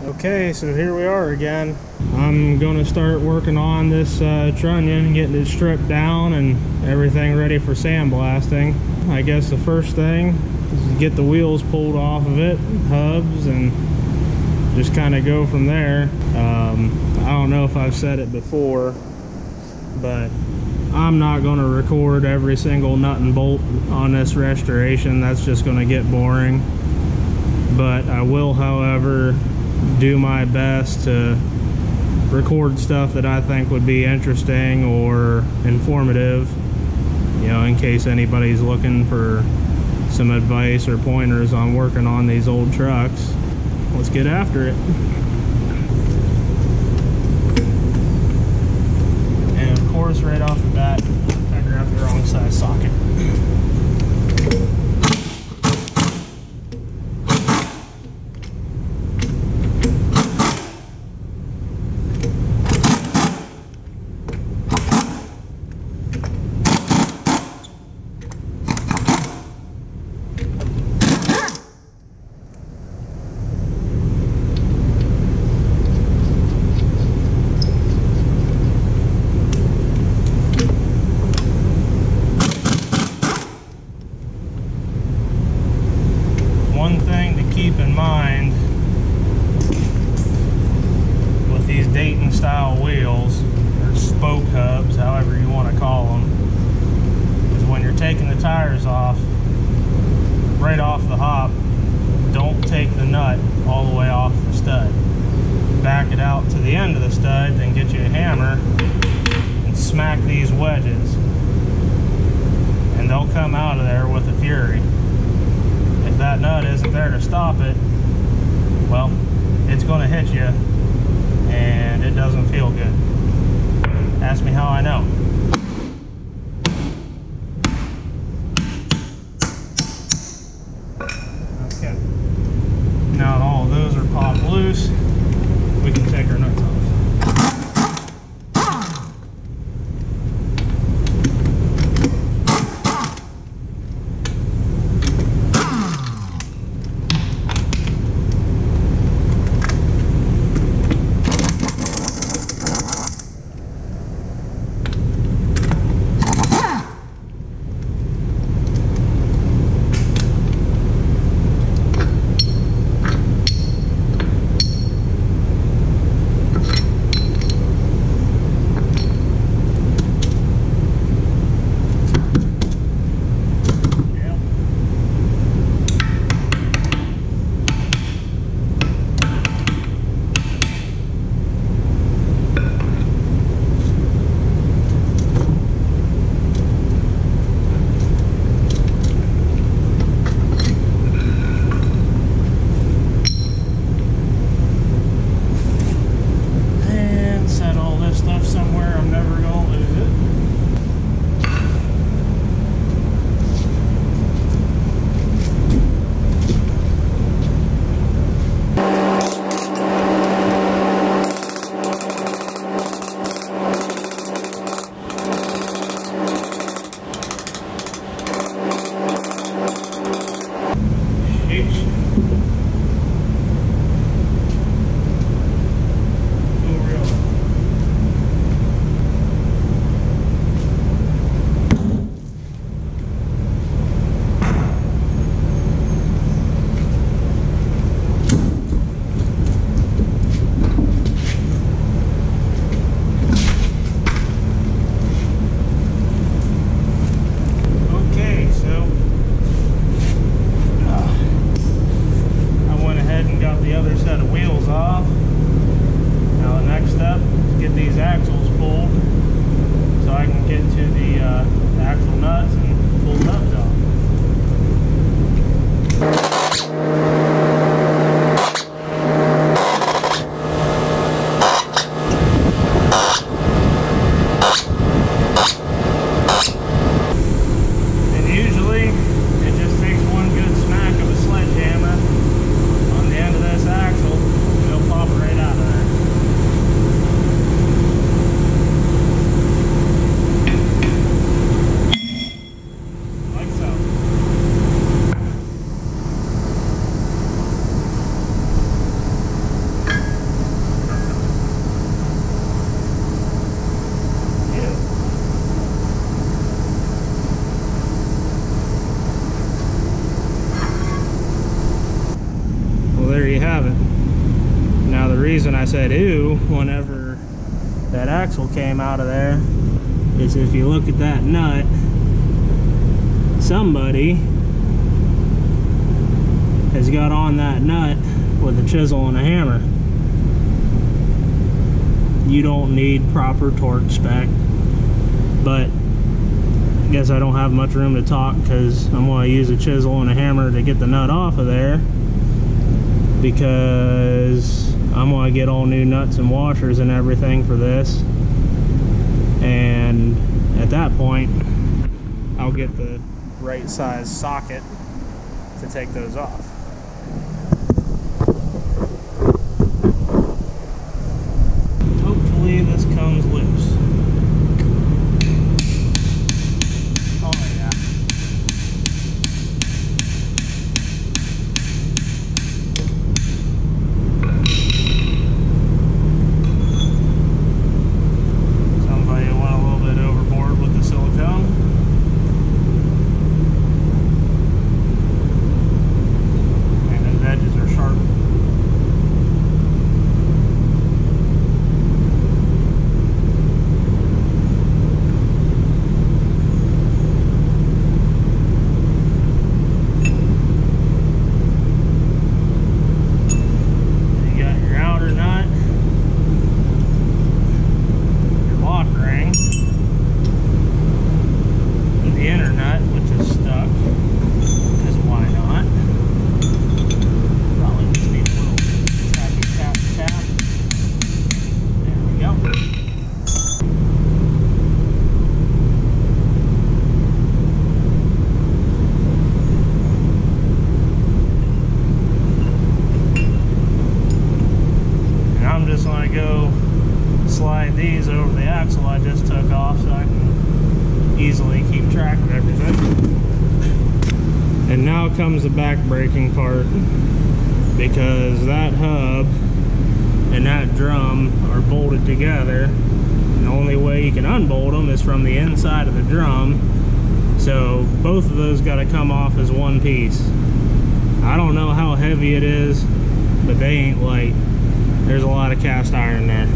Okay, so here we are again. I'm gonna start working on this trunnion, getting it stripped down and everything ready for sandblasting. I guess the first thing is get the wheels pulled off of it, hubs, and just kind of go from there. I don't know if I've said it before, but I'm not going to record every single nut and bolt on this restoration. That's just going to get boring. But I will, however, do my best to record stuff that I think would be interesting or informative, you know, in case anybody's looking for some advice or pointers on working on these old trucks. Let's get after it. And of course, right off the bat, I grabbed the wrong size socket. One thing to keep in mind with these Dayton style wheels, or spoke hubs, however you want to call them, is when you're taking the tires off, right off the hop, don't take the nut all the way off the stud. Back it out to the end of the stud, then get you a hammer and smack these wedges, and they'll come out of there with a fury. If that nut isn't there to stop it, well, it's going to hit you and it doesn't feel good. Ask me how I know. Okay. Now that all of those are popped loose, we can take our nuts off. reason I said ew whenever that axle came out of there is if you look at that nut, somebody has got on that nut with a chisel and a hammer. You don't need proper torque spec, but I guess I don't have much room to talk because I'm going to use a chisel and a hammer to get the nut off of there, because I'm going to get all new nuts and washers and everything for this, and at that point I'll get the right size socket to take those off. Hopefully this comes loose. Oh yeah. Somebody went a little bit overboard with the silicone. And those edges are sharp. Slide these over the axle I just took off so I can easily keep track of everything. And now comes the back braking part, because that hub and that drum are bolted together, and the only way you can unbolt them is from the inside of the drum, so both of those got to come off as one piece. I don't know how heavy it is, but they ain't light. There's a lot of cast iron there.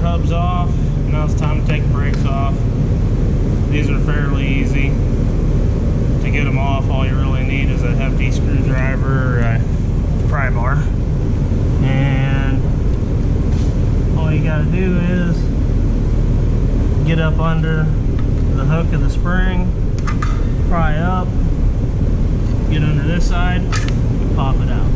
Hubs off. Now it's time to take the brakes off. These are fairly easy to get them off. All you really need is a hefty screwdriver or a pry bar, and all you got to do is get up under the hook of the spring, pry up, get under this side, and pop it out.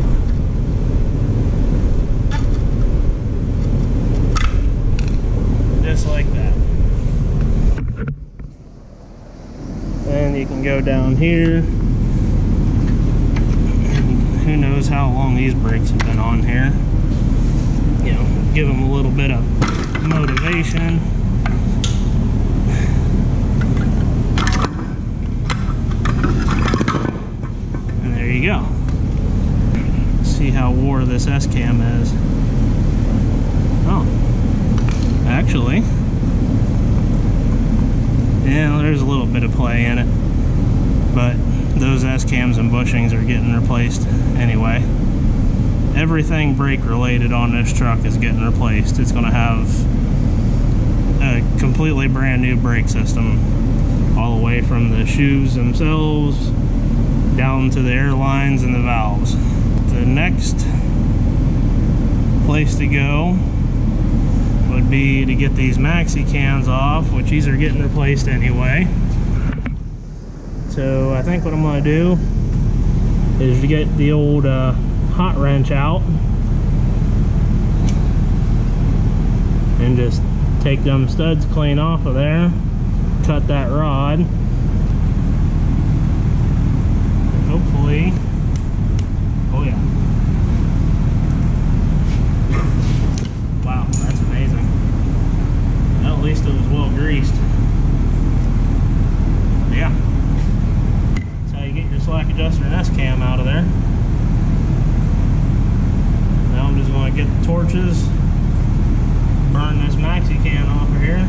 Just like that. Then you can go down here. Who knows how long these brakes have been on here. You know, give them a little bit of motivation. And there you go. See how wore this S-cam is. Oh. Actually, yeah, there's a little bit of play in it, but those S-cams and bushings are getting replaced anyway. Everything brake related on this truck is getting replaced. It's going to have a completely brand new brake system, all the way from the shoes themselves down to the air lines and the valves. The next place to go would be to get these maxi cans off, which these are getting replaced anyway. So I think what I'm going to do is to get the old hot wrench out and just take them studs clean off of there, cut that rod, and hopefully, oh yeah, wow. gas cam out of there. Now I'm just going to get the torches, burn this maxi can off of here.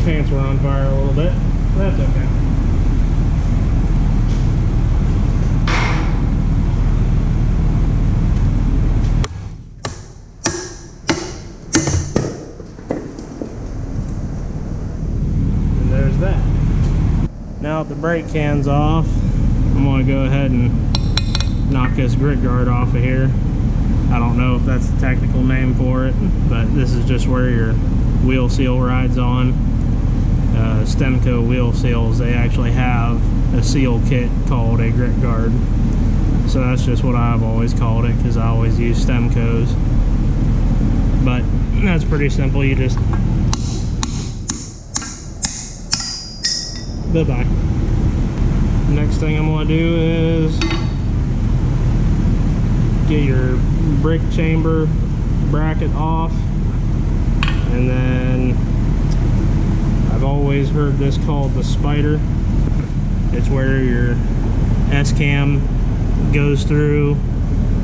Pants were on fire a little bit. That's okay. And there's that. Now that the brake can's off, I'm going to go ahead and knock this grit guard off of here. I don't know if that's the technical name for it, but this is just where your wheel seal rides on. Stemco wheel seals, they actually have a seal kit called a grit guard. So that's just what I've always called it, because I always use Stemcos. But that's pretty simple. You just bye-bye. Next thing I'm going to do is get your brake chamber bracket off, and then I've always heard this called the spider. It's where your S-cam goes through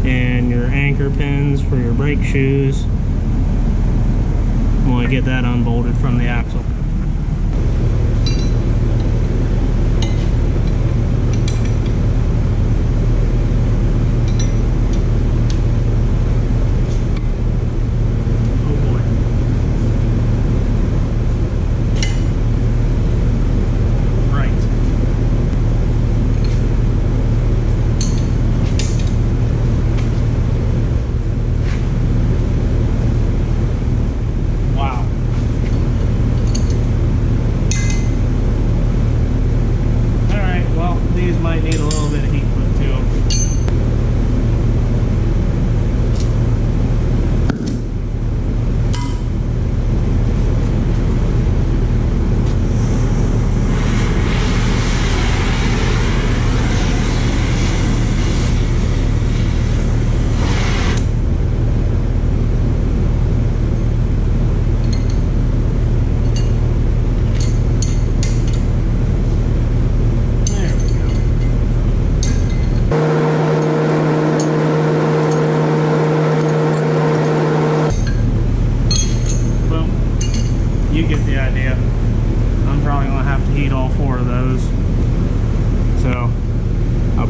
and your anchor pins for your brake shoes. I'm going to get that unbolted from the axle.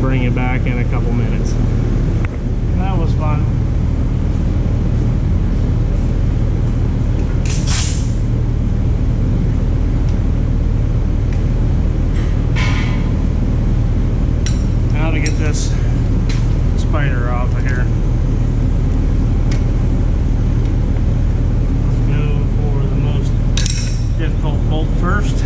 bring you back in a couple minutes. That was fun. Now to get this spider off of here. Let's go for the most difficult bolt first.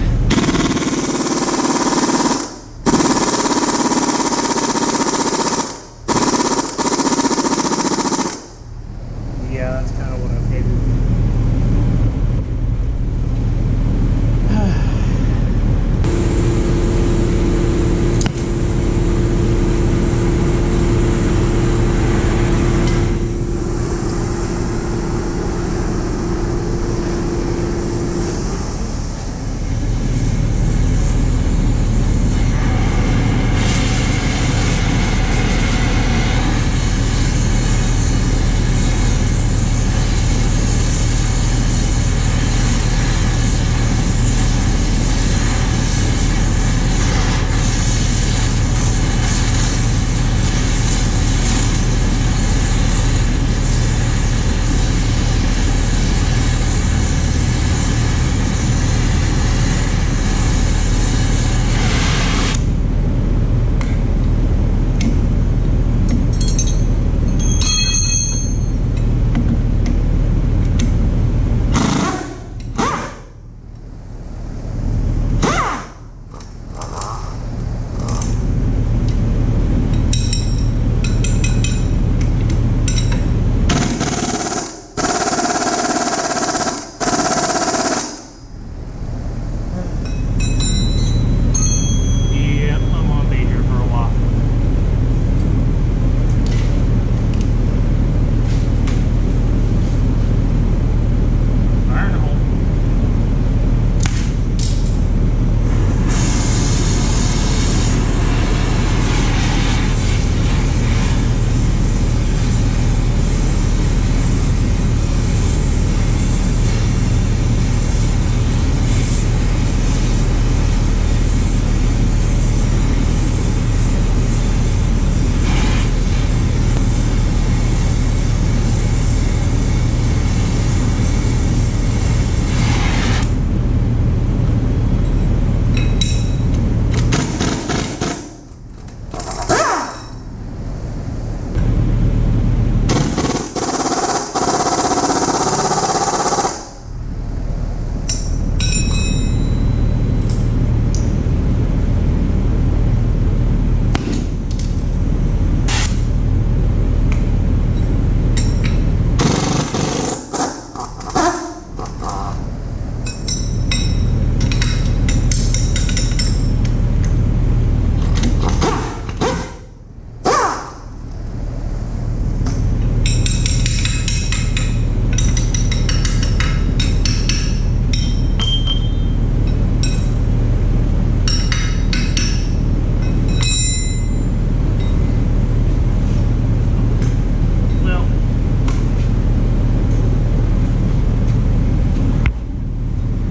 Yeah, that's kind of what I figured.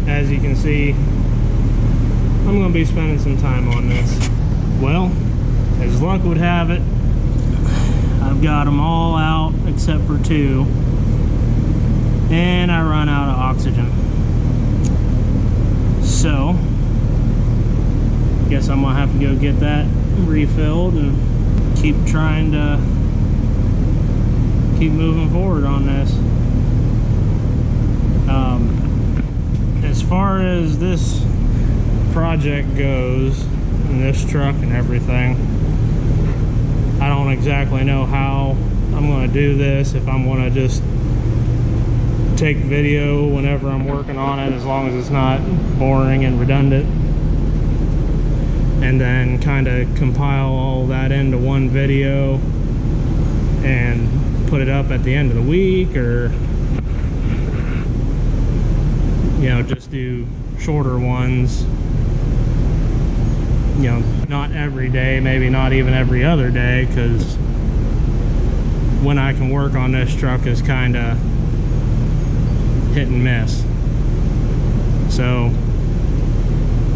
As you can see, I'm going to be spending some time on this. Well, as luck would have it, I've got them all out except for two, and I run out of oxygen. So, guess I'm going to have to go get that refilled and keep trying to keep moving forward on this. As far as this project goes, and this truck and everything, I don't exactly know how I'm going to do this, if I'm going to just take video whenever I'm working on it, as long as it's not boring and redundant, and then kind of compile all that into one video and put it up at the end of the week, or you know, just do shorter ones, you know, not every day, maybe not even every other day, because when I can work on this truck is kind of hit and miss. So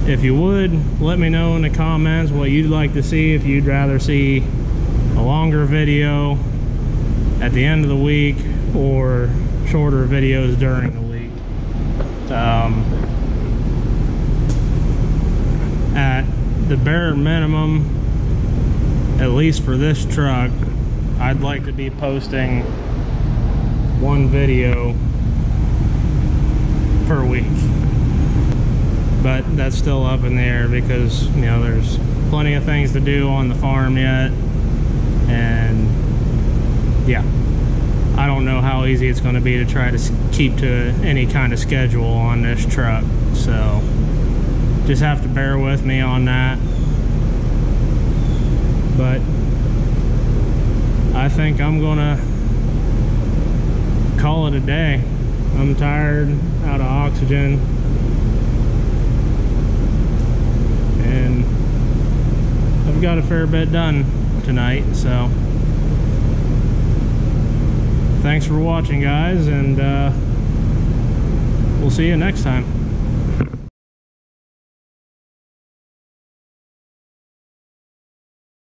If you would, let me know in the comments what you'd like to see. If you'd rather see a longer video at the end of the week or shorter videos during the week. At the bare minimum, at least for this truck, I'd like to be posting one video per week. But that's still up in the air because, you know, there's plenty of things to do on the farm yet. And yeah, I don't know how easy it's going to be to try to keep to any kind of schedule on this truck. So just have to bear with me on that. But I think I'm gonna call it a day. I'm tired, out of oxygen, and I've got a fair bit done tonight. So thanks for watching, guys, and we'll see you next time.